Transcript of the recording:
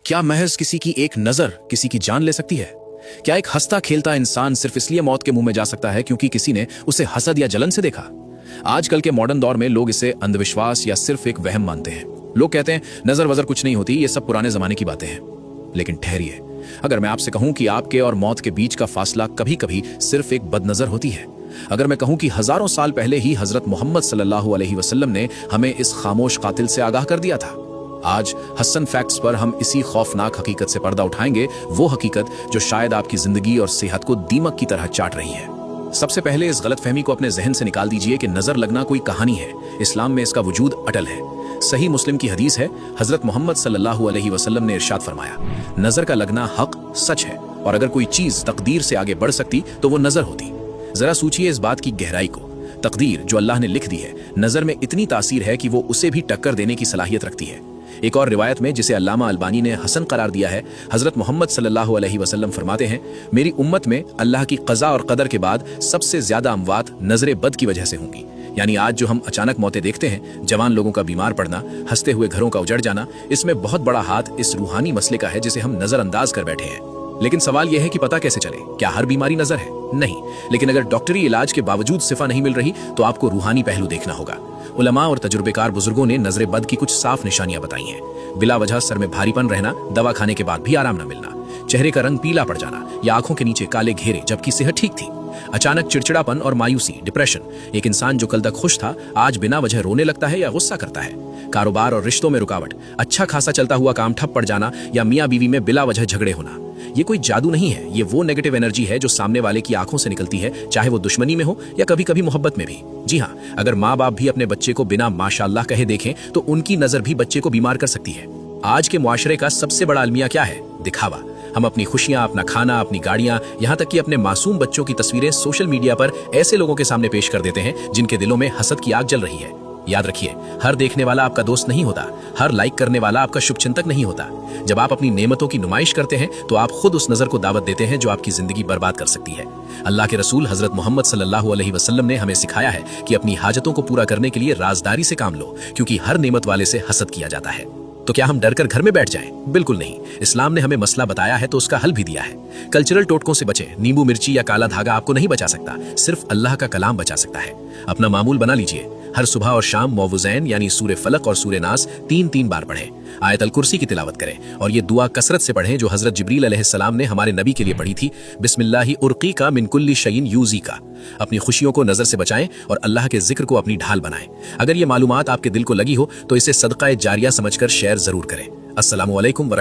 क्या महज किसी की एक नजर किसी की जान ले सकती है? क्या एक हंसता खेलता इंसान सिर्फ इसलिए मौत के मुंह में जा सकता है क्योंकि किसी ने उसे हसद या जलन से देखा? आजकल के मॉडर्न दौर में लोग इसे अंधविश्वास या सिर्फ एक वहम मानते हैं। लोग कहते हैं नजर वजर कुछ नहीं होती, ये सब पुराने जमाने की बातें हैं। लेकिन ठहरिए, अगर मैं आपसे कहूं कि आपके और मौत के बीच का फासला कभी कभी सिर्फ एक बदनजर होती है, अगर मैं कहूं कि हजारों साल पहले ही हजरत मोहम्मद सल्लल्लाहु अलैहि वसल्लम ने हमें इस खामोश कातिल से आगाह कर दिया था, आज हसन फैक्ट्स पर हम इसी खौफनाक हकीकत से पर्दा उठाएंगे, वो हकीकत जो शायद आपकी जिंदगी और सेहत को दीमक की तरह चाट रही है। सबसे पहले इस गलतफहमी को अपने जहन से निकाल दीजिए कि नजर लगना कोई कहानी है। इस्लाम में इसका वजूद अटल है। सही मुस्लिम की हदीस है, हजरत मोहम्मद सल्लल्लाहु अलैहि वसल्लम ने इरशाद फरमाया, नजर का लगना हक सच है, और अगर कोई चीज तकदीर से आगे बढ़ सकती तो वो नजर होती। जरा सोचिए इस बात की गहराई को। तकदीर जो अल्लाह ने लिख दी है, नजर में इतनी तासीर है कि वो उसे भी टक्कर देने की सलाहियत रखती है। एक और रिवायत में, जिसे अल्लामा अलबानी ने हसन करार दिया है, हजरत मोहम्मद सल्लल्लाहु अलैहि वसल्लम फरमाते हैं, मेरी उम्मत में अल्लाह की क़ज़ा और क़दर के बाद सबसे ज्यादा अमवात नजर बद की वजह से होंगी। यानी आज जो हम अचानक मौतें देखते हैं, जवान लोगों का बीमार पड़ना, हंसते हुए घरों का उजड़ जाना, इसमें बहुत बड़ा हाथ इस रूहानी मसले का है जिसे हम नजरअंदाज कर बैठे हैं। लेकिन सवाल यह है कि पता कैसे चले? क्या हर बीमारी नजर है? नहीं, लेकिन अगर डॉक्टरी इलाज के बावजूद शिफा नहीं मिल रही तो आपको रूहानी पहलू देखना होगा। उलमा और तजुर्बेकार बुजुर्गों ने नजर बद की कुछ साफ निशानियां बताई हैं। बिला वजह सर में भारीपन रहना, दवा खाने के बाद भी आराम न मिलना, चेहरे का रंग पीला पड़ जाना या आंखों के नीचे काले घेरे जबकि सेहत ठीक थी, अचानक चिड़चिड़ापन और मायूसी, डिप्रेशन, एक इंसान जो कल तक खुश था आज बिना वजह रोने लगता है या गुस्सा करता है, कारोबार और रिश्तों में रुकावट, अच्छा खासा चलता हुआ काम ठप पड़ जाना या मियाँ बीवी में बिला वजह झगड़े होना। ये कोई जादू नहीं है, ये वो नेगेटिव एनर्जी है जो सामने वाले की आंखों से निकलती है, चाहे वो दुश्मनी में हो या कभी कभी मोहब्बत में भी। जी हाँ, अगर माँ बाप भी अपने बच्चे को बिना माशाअल्लाह कहे देखें तो उनकी नजर भी बच्चे को बीमार कर सकती है। आज के मुआशरे का सबसे बड़ा अलमिया क्या है? दिखावा। हम अपनी खुशियां, अपना खाना, अपनी गाड़ियां, यहाँ तक कि अपने मासूम बच्चों की तस्वीरें सोशल मीडिया पर ऐसे लोगों के सामने पेश कर देते हैं जिनके दिलों में हसद की आग जल रही है। याद रखिए, हर देखने वाला आपका दोस्त नहीं होता, हर लाइक करने वाला आपका शुभचिंतक नहीं होता। जब आप अपनी नेमतों की नुमाइश करते हैं तो आप खुद उस नजर को दावत देते हैं जो आपकी जिंदगी बर्बाद कर सकती है। अल्लाह के रसूल हजरत मोहम्मद सल्लल्लाहु अलैहि वसल्लम ने हमें सिखाया है कि अपनी हाजतों को पूरा करने के लिए राजदारी से काम लो, क्योंकि हर नेमत वाले से हसद किया जाता है। तो क्या हम डरकर घर में बैठ जाएं? बिल्कुल नहीं। इस्लाम ने हमें मसला बताया है तो उसका हल भी दिया है। कल्चरल टोटकों से बचें। नींबू मिर्ची या काला धागा आपको नहीं बचा सकता, सिर्फ अल्लाह का कलाम बचा सकता है। अपना मामूल बना लीजिए, हर सुबह और शाम मौवुज़ैन यानी सूरे फलक और सूरे नास 3-3 बार पढ़ें। आयतल कुर्सी की तिलावत करें और ये दुआ कसरत से पढ़ें जो हजरत जिब्रील अलैहिस्सलाम ने हमारे नबी के लिए पढ़ी थी, बिस्मिल्लाहि उर्क़ीका मिन कुल्ली शैइन यूज़ीका। अपनी खुशियों को नजर से बचाएं और अल्लाह के जिक्र को अपनी ढाल बनाएं। अगर ये मालूमात आपके दिल को लगी हो तो इसे सदका जारिया समझकर शेयर जरूर करें। अस्सलामु अलैकुम व